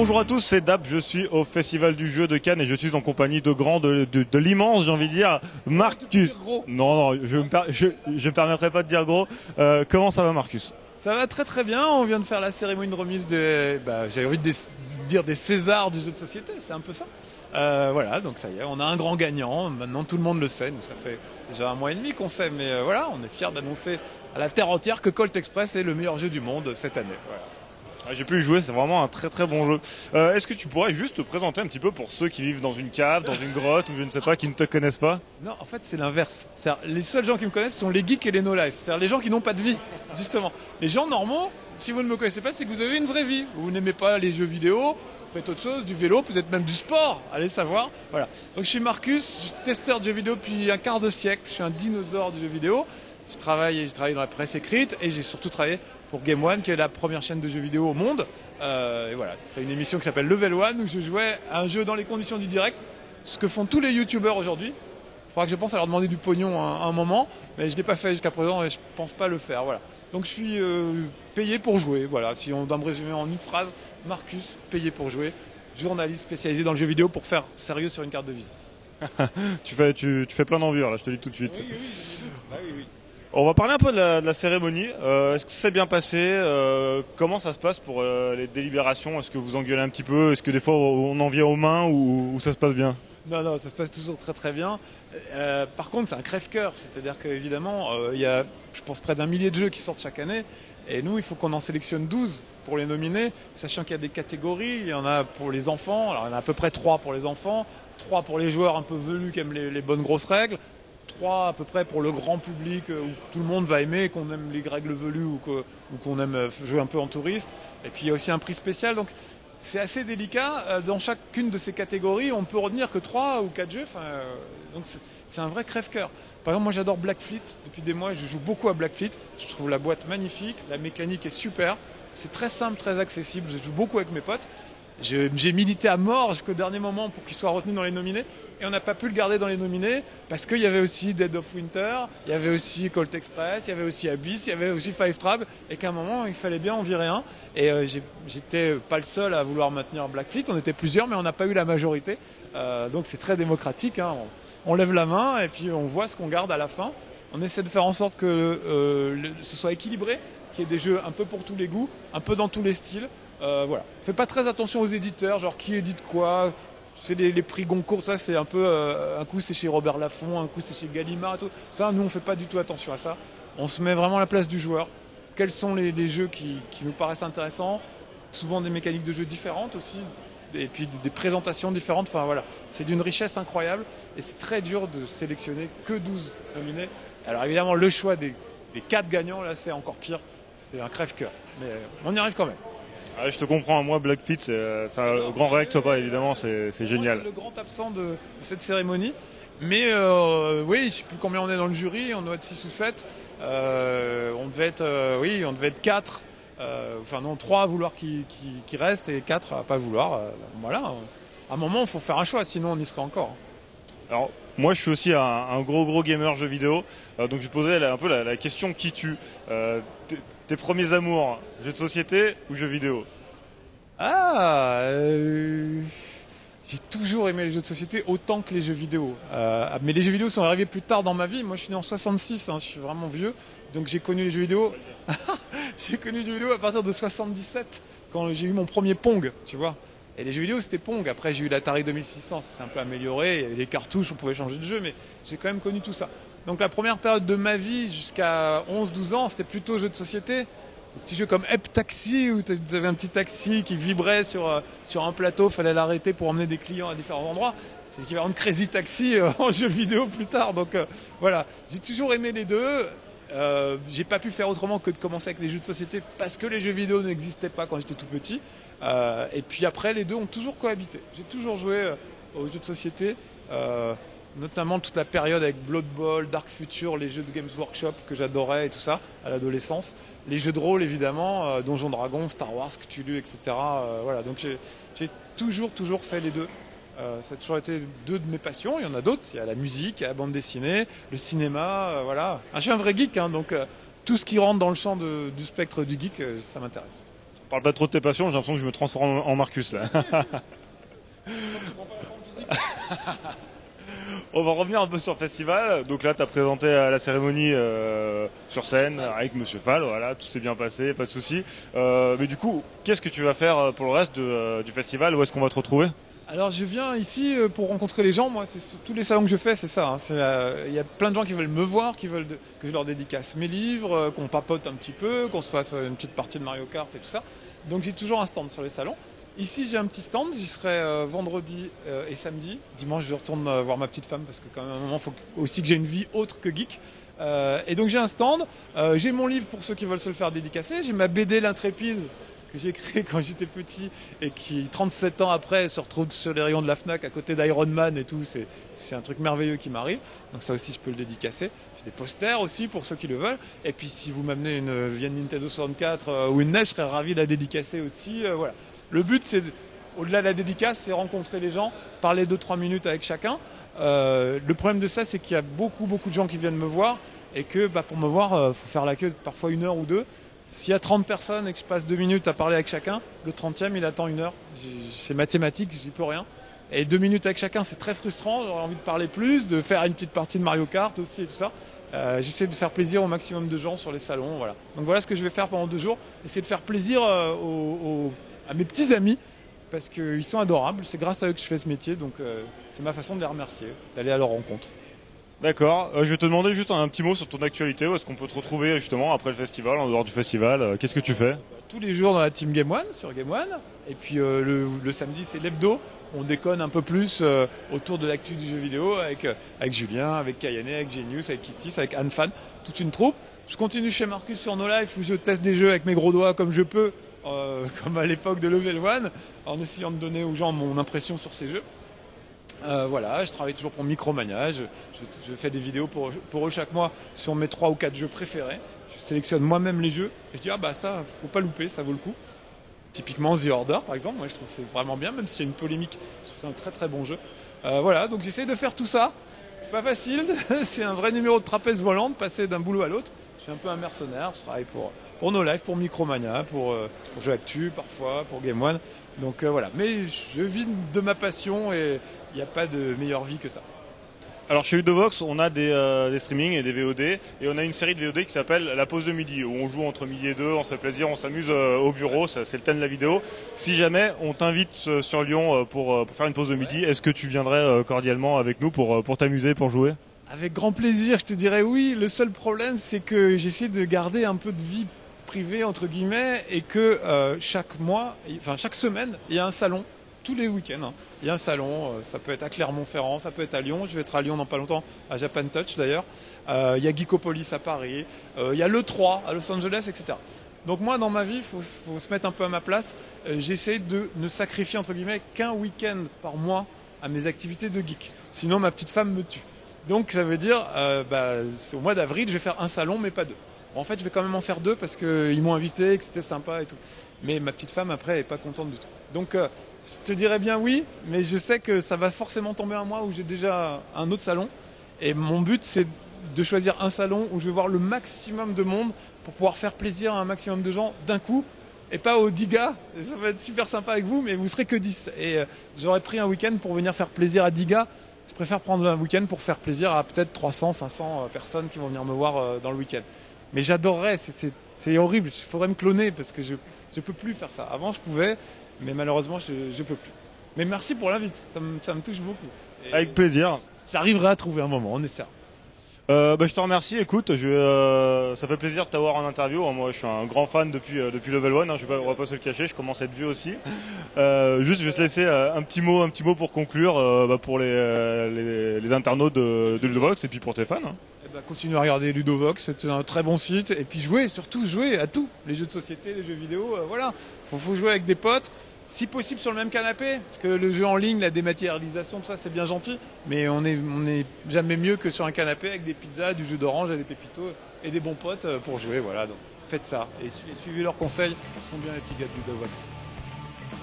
bonjour à tous, c'est Dap, je suis au Festival du Jeu de Cannes et je suis en compagnie de grands, de l'immense, j'ai envie de dire, Marcus. Non, je me permettrai pas de dire gros. Comment ça va, Marcus? Ça va très très bien, on vient de faire la cérémonie de remise j'ai envie de dire des Césars du jeu de société, c'est un peu ça. Voilà, donc ça y est, on a un grand gagnant, maintenant tout le monde le sait, nous ça fait déjà 1 mois et demi qu'on sait, mais voilà, on est fiers d'annoncer à la terre entière que Colt Express est le meilleur jeu du monde cette année. Voilà. J'ai pu y jouer, c'est vraiment un très très bon jeu. Est-ce que tu pourrais juste te présenter un petit peu pour ceux qui vivent dans une cave, dans une grotte ou je ne sais pas, qui ne te connaissent pas? Non, en fait c'est l'inverse. Les seuls gens qui me connaissent sont les geeks et les no-life, c'est-à-dire les gens qui n'ont pas de vie, justement. Les gens normaux, si vous ne me connaissez pas, c'est que vous avez une vraie vie. Vous n'aimez pas les jeux vidéo, vous faites autre chose, du vélo, peut-être même du sport, allez savoir. Voilà. Donc je suis Marcus, je suis testeur de jeux vidéo depuis un quart de siècle, je suis un dinosaure du jeu vidéo. J'ai travaillé dans la presse écrite et j'ai surtout travaillé pour Game One, qui est la première chaîne de jeux vidéo au monde. Et voilà, j'ai créé une émission qui s'appelle Level One, où je jouais à un jeu dans les conditions du direct, ce que font tous les youtubeurs aujourd'hui. Il faudra que je pense à leur demander du pognon à un moment, mais je ne l'ai pas fait jusqu'à présent et je ne pense pas le faire. Voilà. Donc je suis payé pour jouer. Voilà. Si on doit me résumer en une phrase, Marcus, payé pour jouer, journaliste spécialisé dans le jeu vidéo pour faire sérieux sur une carte de visite. Tu fais plein d'enviures là, je te le dis tout de suite. Oui, bah, oui. On va parler un peu de la cérémonie. Est-ce que c'est bien passé? Comment ça se passe pour les délibérations? Est-ce que vous engueulez un petit peu? Est-ce que des fois on en vient aux mains ou ça se passe bien? Non, ça se passe toujours très très bien. Par contre, c'est un crève-cœur. C'est-à-dire qu'évidemment, il y a, je pense, près d'1 millier de jeux qui sortent chaque année. Et nous, il faut qu'on en sélectionne 12 pour les nominer, sachant qu'il y a des catégories. Il y en a pour les enfants. Alors, il y en a à peu près 3 pour les enfants, 3 pour les joueurs un peu velus qui aiment les bonnes grosses règles, 3 à peu près pour le grand public où tout le monde va aimer, qu'on aime les règles velues ou qu'on aime jouer un peu en touriste. Et puis il y a aussi un prix spécial. Donc c'est assez délicat. Dans chacune de ces catégories, on peut retenir que 3 ou 4 jeux. Donc c'est un vrai crève-cœur. Par exemple, moi j'adore Black Fleet. Depuis des mois, je joue beaucoup à Black Fleet. Je trouve la boîte magnifique, la mécanique est super. C'est très simple, très accessible. Je joue beaucoup avec mes potes. J'ai milité à mort jusqu'au dernier moment pour qu'il soit retenu dans les nominés. Et on n'a pas pu le garder dans les nominés parce qu'il y avait aussi Dead of Winter, il y avait aussi Colt Express, il y avait aussi Abyss, il y avait aussi Five Tribes, et qu'à un moment il fallait bien en virer un. Et j'étais pas le seul à vouloir maintenir Black Fleet, on était plusieurs mais on n'a pas eu la majorité. Donc c'est très démocratique, hein. On lève la main et puis on voit ce qu'on garde à la fin. On essaie de faire en sorte que ce soit équilibré, qu'il y ait des jeux un peu pour tous les goûts, un peu dans tous les styles. Voilà. On fait pas très attention aux éditeurs, genre qui édite quoi. C'est les prix Goncourt, ça c'est un peu, un coup c'est chez Robert Laffont, un coup c'est chez Gallimard et tout. Ça, nous on fait pas du tout attention à ça. On se met vraiment à la place du joueur. Quels sont les jeux qui nous paraissent intéressants? Souvent des mécaniques de jeu différentes aussi, et puis des présentations différentes. Enfin voilà, c'est d'une richesse incroyable et c'est très dur de sélectionner que 12 nominés. Alors évidemment le choix des 4 gagnants, là c'est encore pire, c'est un crève-cœur. Mais on y arrive quand même. Ah, je te comprends, moi Black Fleet c'est un grand réac pas évidemment, c'est génial. C'est le grand absent de cette cérémonie, mais oui, je ne sais plus combien on est dans le jury, on doit être 6 ou 7, on devait être 4, enfin non 3 à vouloir qui restent et 4 à pas vouloir, voilà, à un moment il faut faire un choix, sinon on y serait encore. Alors moi je suis aussi un gros gamer jeux vidéo, donc je posais un peu la question qui tue. Tes premiers amours, jeux de société ou jeux vidéo? J'ai toujours aimé les jeux de société autant que les jeux vidéo. Mais les jeux vidéo sont arrivés plus tard dans ma vie. Moi, je suis né en 66, hein, je suis vraiment vieux. Donc j'ai connu les jeux vidéo. J'ai connu les jeux vidéo à partir de 77, quand j'ai eu mon premier Pong, tu vois. Et les jeux vidéo, c'était Pong. Après, j'ai eu l'Atari 2600, ça s'est un peu amélioré. Les cartouches, on pouvait changer de jeu, mais j'ai quand même connu tout ça. Donc la première période de ma vie, jusqu'à 11-12 ans, c'était plutôt jeux de société. Des petits jeux comme Hep Taxi, où tu avais un petit taxi qui vibrait sur un plateau, il fallait l'arrêter pour emmener des clients à différents endroits. C'est l'équivalent de Crazy Taxi en jeu vidéo plus tard. Donc voilà, j'ai toujours aimé les deux. J'ai pas pu faire autrement que de commencer avec les jeux de société parce que les jeux vidéo n'existaient pas quand j'étais tout petit. Et puis après, les deux ont toujours cohabité. J'ai toujours joué aux jeux de société. Notamment toute la période avec Blood Bowl, Dark Future, les jeux de Games Workshop que j'adorais et tout ça à l'adolescence. Les jeux de rôle évidemment, Donjons Dragons, Star Wars, Cthulhu, etc. Voilà, donc j'ai toujours fait les deux. Ça a toujours été deux de mes passions. Il y en a d'autres. Il y a la musique, il y a la bande dessinée, le cinéma, voilà. Je suis un vrai geek, hein, donc tout ce qui rentre dans le champ du spectre du geek, ça m'intéresse. Parle pas trop de tes passions, j'ai l'impression que je me transforme en Marcus là. On va revenir un peu sur le festival. Donc là, tu as présenté la cérémonie sur scène avec Monsieur Fall. Voilà, tout s'est bien passé, pas de souci. Mais du coup, qu'est-ce que tu vas faire pour le reste du festival? Où est-ce qu'on va te retrouver? Alors je viens ici pour rencontrer les gens. Moi, tous les salons que je fais, c'est ça. Il y a plein de gens qui veulent me voir, qui veulent que je leur dédicace mes livres, qu'on papote un petit peu, qu'on se fasse une petite partie de Mario Kart et tout ça. Donc j'ai toujours un stand sur les salons. Ici j'ai un petit stand, j'y serai vendredi et samedi. Dimanche je retourne voir ma petite femme parce que quand même à un moment il faut aussi que j'ai une vie autre que geek. Et donc j'ai un stand, j'ai mon livre pour ceux qui veulent se le faire dédicacer, j'ai ma BD L'Intrépide que j'ai créée quand j'étais petit et qui 37 ans après se retrouve sur les rayons de la Fnac à côté d'Iron Man et tout, c'est un truc merveilleux qui m'arrive. Donc ça aussi je peux le dédicacer. J'ai des posters aussi pour ceux qui le veulent. Et puis si vous m'amenez une vieille Nintendo 64 ou une NES, je serais ravi de la dédicacer aussi. Voilà. Le but, c'est, au-delà de la dédicace, c'est rencontrer les gens, parler 2-3 minutes avec chacun. Le problème de ça, c'est qu'il y a beaucoup de gens qui viennent me voir et que pour me voir, faut faire la queue parfois 1 heure ou 2. S'il y a 30 personnes et que je passe 2 minutes à parler avec chacun, le 30e, il attend 1 heure. C'est mathématique, j'y peux rien. Et 2 minutes avec chacun, c'est très frustrant. J'aurais envie de parler plus, de faire une petite partie de Mario Kart aussi et tout ça. J'essaie de faire plaisir au maximum de gens sur les salons. Voilà. Donc voilà ce que je vais faire pendant 2 jours. Essayer de faire plaisir à mes petits amis, parce qu'ils sont adorables, c'est grâce à eux que je fais ce métier, donc c'est ma façon de les remercier, d'aller à leur rencontre. D'accord, je vais te demander juste un petit mot sur ton actualité, où est-ce qu'on peut te retrouver justement après le festival, en dehors du festival, qu'est-ce que tu fais? Tous les jours dans la team Game One, sur Game One, et puis le samedi c'est l'hebdo, on déconne un peu plus autour de l'actu du jeu vidéo avec Julien, avec Kayane, avec Genius, avec Kittis, avec Anne Fan, toute une troupe. Je continue chez Marcus sur No Life où je teste des jeux avec mes gros doigts comme je peux, comme à l'époque de Level 1, en essayant de donner aux gens mon impression sur ces jeux. Voilà, je travaille toujours pour Micromania, je fais des vidéos pour eux chaque mois sur mes 3 ou 4 jeux préférés. Je sélectionne moi-même les jeux et je dis ça, faut pas louper, ça vaut le coup. Typiquement The Order par exemple, moi je trouve que c'est vraiment bien, même s'il y a une polémique, c'est un très très bon jeu. Voilà, donc j'essaie de faire tout ça. C'est pas facile, c'est un vrai numéro de trapèze volant de passer d'un boulot à l'autre. Je suis un peu un mercenaire, je travaille pour No Life, pour Micromania, pour Jeux Actu parfois, pour Game One. Donc voilà, mais je vis de ma passion et il n'y a pas de meilleure vie que ça. Alors chez Ludovox, on a des streamings et des VOD, et on a une série de VOD qui s'appelle La Pause de Midi, où on joue entre midi et 2, on se fait plaisir, on s'amuse au bureau, c'est le thème de la vidéo. Si jamais on t'invite sur Lyon pour faire une pause de midi, est-ce que tu viendrais cordialement avec nous pour t'amuser, pour jouer? Avec grand plaisir, je te dirais oui. Le seul problème, c'est que j'essaie de garder un peu de vie privée, entre guillemets, et que chaque semaine, il y a un salon, tous les week-ends. Hein. Il y a un salon, ça peut être à Clermont-Ferrand, ça peut être à Lyon, je vais être à Lyon dans pas longtemps, à Japan Touch d'ailleurs. Il y a Geekopolis à Paris, il y a l'E3 à Los Angeles, etc. Donc moi, dans ma vie, il faut se mettre un peu à ma place. J'essaie de ne sacrifier, entre guillemets, qu'un week-end par mois à mes activités de geek. Sinon, ma petite femme me tue. Donc ça veut dire, au mois d'avril, je vais faire un salon, mais pas 2. Bon, en fait, je vais quand même en faire 2 parce qu'ils m'ont invité, que c'était sympa et tout. Mais ma petite femme, après, elle n'est pas contente du tout. Donc je te dirais bien oui, mais je sais que ça va forcément tomber un mois où j'ai déjà un autre salon. Et mon but, c'est de choisir un salon où je vais voir le maximum de monde pour pouvoir faire plaisir à un maximum de gens d'un coup. Et pas aux 10 gars, ça va être super sympa avec vous, mais vous serez que 10. Et j'aurais pris un week-end pour venir faire plaisir à 10 gars. Je préfère prendre un week-end pour faire plaisir à peut-être 300, 500 personnes qui vont venir me voir dans le week-end. Mais j'adorerais, c'est horrible, il faudrait me cloner parce que je peux plus faire ça. Avant je pouvais, mais malheureusement je peux plus. Mais merci pour l'invite, ça me touche beaucoup. Et avec plaisir. J'arriverai à trouver un moment, on essaiera. Je te remercie, écoute, ça fait plaisir de t'avoir en interview. Moi je suis un grand fan depuis Level 1, hein, on va pas se le cacher, je commence à être vieux aussi. Juste je vais te laisser un petit mot pour conclure pour les internautes de Ludovox et puis pour tes fans. Hein. Continuez à regarder Ludovox, c'est un très bon site. Et puis surtout jouer à tout, les jeux de société, les jeux vidéo, voilà. Faut jouer avec des potes. Si possible sur le même canapé, parce que le jeu en ligne, la dématérialisation, tout ça c'est bien gentil, mais on est jamais mieux que sur un canapé avec des pizzas, du jus d'orange et des pépitos et des bons potes pour jouer, voilà. Donc faites ça et suivez leurs conseils, ils sont bien les petits gars de Ludovox.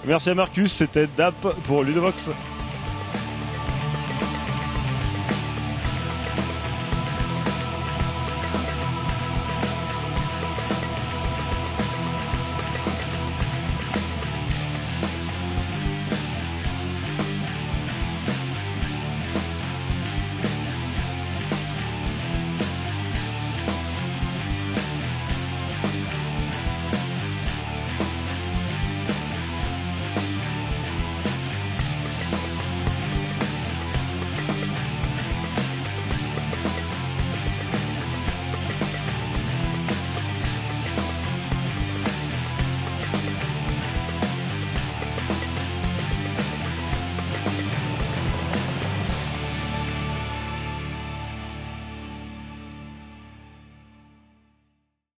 Merci à Marcus, c'était DAP pour Ludovox.